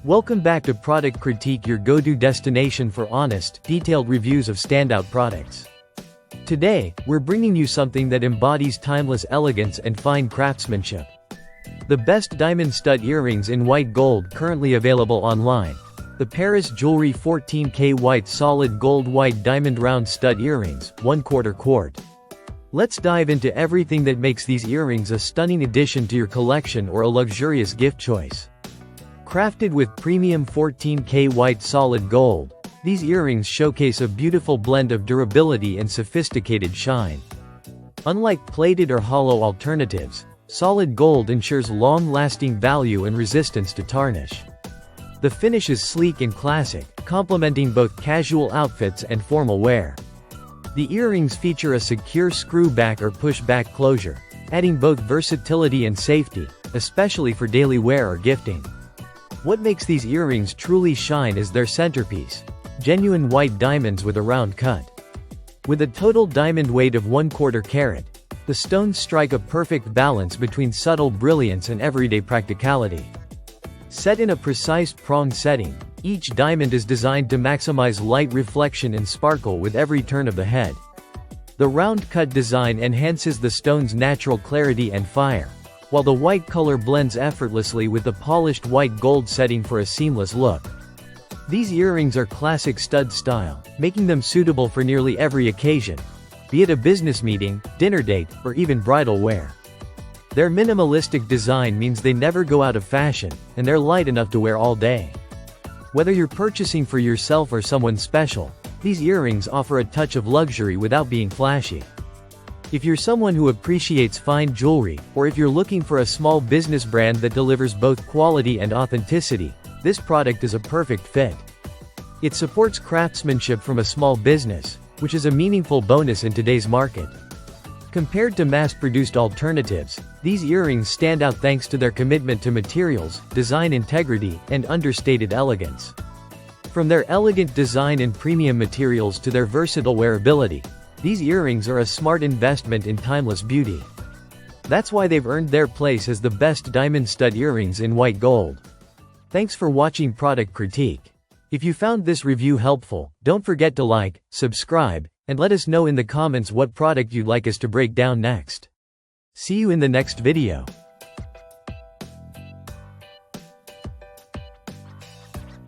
Welcome back to Product Critique, your go-to destination for honest, detailed reviews of standout products. Today, we're bringing you something that embodies timeless elegance and fine craftsmanship. The best diamond stud earrings in white gold currently available online. The Paris Jewelry 14K White Solid Gold White Diamond Round Stud Earrings, 1/4 quart. Let's dive into everything that makes these earrings a stunning addition to your collection or a luxurious gift choice. Crafted with premium 14K white solid gold, these earrings showcase a beautiful blend of durability and sophisticated shine. Unlike plated or hollow alternatives, solid gold ensures long-lasting value and resistance to tarnish. The finish is sleek and classic, complementing both casual outfits and formal wear. The earrings feature a secure screw-back or push-back closure, adding both versatility and safety, especially for daily wear or gifting. What makes these earrings truly shine is their centerpiece: genuine white diamonds with a round cut. With a total diamond weight of 1/4 carat, the stones strike a perfect balance between subtle brilliance and everyday practicality. Set in a precise prong setting, each diamond is designed to maximize light reflection and sparkle with every turn of the head. The round-cut design enhances the stone's natural clarity and fire, while the white color blends effortlessly with the polished white gold setting for a seamless look. These earrings are classic stud style, making them suitable for nearly every occasion, be it a business meeting, dinner date, or even bridal wear. Their minimalistic design means they never go out of fashion, and they're light enough to wear all day. Whether you're purchasing for yourself or someone special, these earrings offer a touch of luxury without being flashy. If you're someone who appreciates fine jewelry, or if you're looking for a small business brand that delivers both quality and authenticity, this product is a perfect fit. It supports craftsmanship from a small business, which is a meaningful bonus in today's market. Compared to mass-produced alternatives, these earrings stand out thanks to their commitment to materials, design integrity, and understated elegance. From their elegant design and premium materials to their versatile wearability, these earrings are a smart investment in timeless beauty. That's why they've earned their place as the best diamond stud earrings in white gold. Thanks for watching Product Critique. If you found this review helpful, don't forget to like, subscribe, and let us know in the comments what product you'd like us to break down next. See you in the next video.